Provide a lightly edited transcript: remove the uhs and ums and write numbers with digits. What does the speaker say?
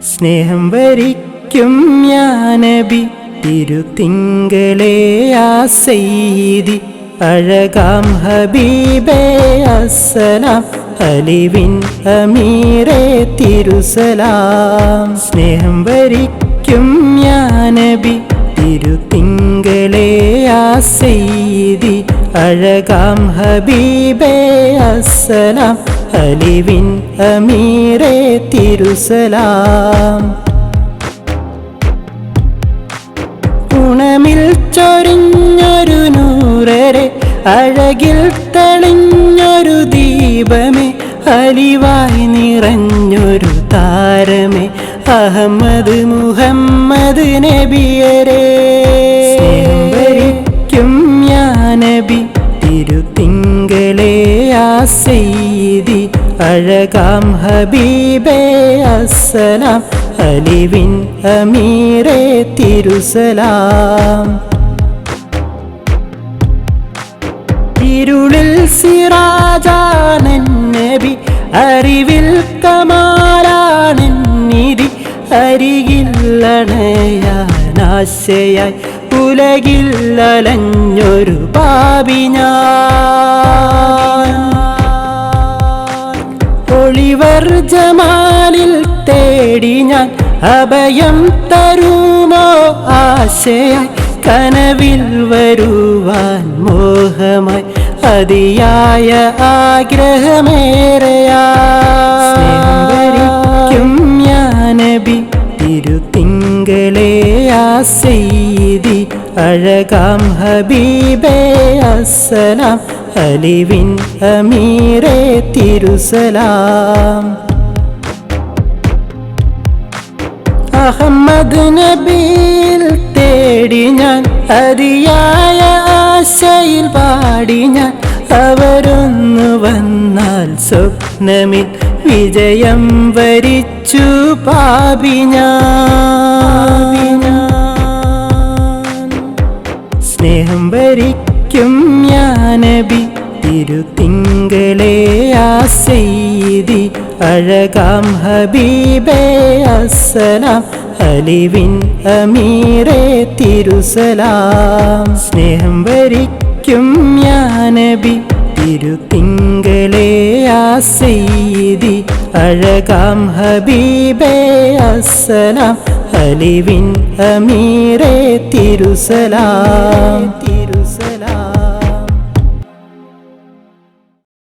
സ്നേഹം വരിക്കും യാ നബി തിരുത്തിങ്കളേ യാ സയ്യിദി അഴകാം ഹബീബേ അസ്സലാം അലിവിൻ അമീറേ തിരുസലാം. സ്നേഹം വരിക്കും യാ നബി തിരുത്തിങ്കളേ യാ സയ്യിദി അഴകാം ഹബീബേ അസ്സലാം അലിവിൻ അമീറേ തിരുസലാം. ഉണമിൽ ചൊരിഞ്ഞൊരു നൂറരെ അഴകിൽ തെളിഞ്ഞൊരു ദീപമേ അലിവായി നിറഞ്ഞൊരു താരമേ അഹമ്മദ് മുഹമ്മദ് നബിയരേ. സ്നേഹം വരിക്കും യാ നബി തിരുത്തിങ്കളേ യാ സയ്യിദി അഴകാം ഹബീബേ അസ്സലാം അലിവിൻ അമീറേ തിരുസലാം. ഇരുളിൽ സിറാജാനൻ നബി അറിവിൽ കമാലാനൻ നിധി അരികിൽ അണയാനാശയായി ഉലകിൽ അലഞ്ഞൊരു പാപി ഞാൻ. ഒളിവർ ജമാലിൽ തേടി ഞാൻ അഭയം തരുമോ ആശയായി കനവിൽ വരുവാൻ മോഹമായി അതിയായ ആഗ്രഹമേറെയായിരിക്കും യാ നബി തിരുത്തിങ്കളേ യാ സയ്യിദി അഴകാം ഹബീബേ അസ്സലാം അലിവിൻ അമീറേ തിരുസലാം. അഹമ്മദ് നബിയിൽ തേടി ഞാൻ അതിയായ ആശയിൽ പാടി ഞാൻ അവരൊന്നു വന്നാൽ സ്വപ്നമിൽ വിജയം വരിച്ചു പാപി ഞാൻ. സ്നേഹം വരിക്കും യാ നബി തിരുത്തിങ്കളേ യാ സയ്യിദി അഴകാം ഹബീബേ അസ്സലാം അലിവിൻ അമീറേ തിരുസലാം. സ്നേഹം വരിക്കും യാ നബി തിരുത്തിങ്കളേ യാ സയ്യിദി അഴകാം ഹബീബേ അസ്സലാം അലിവിൻ അമീറേ തിരുസലാം.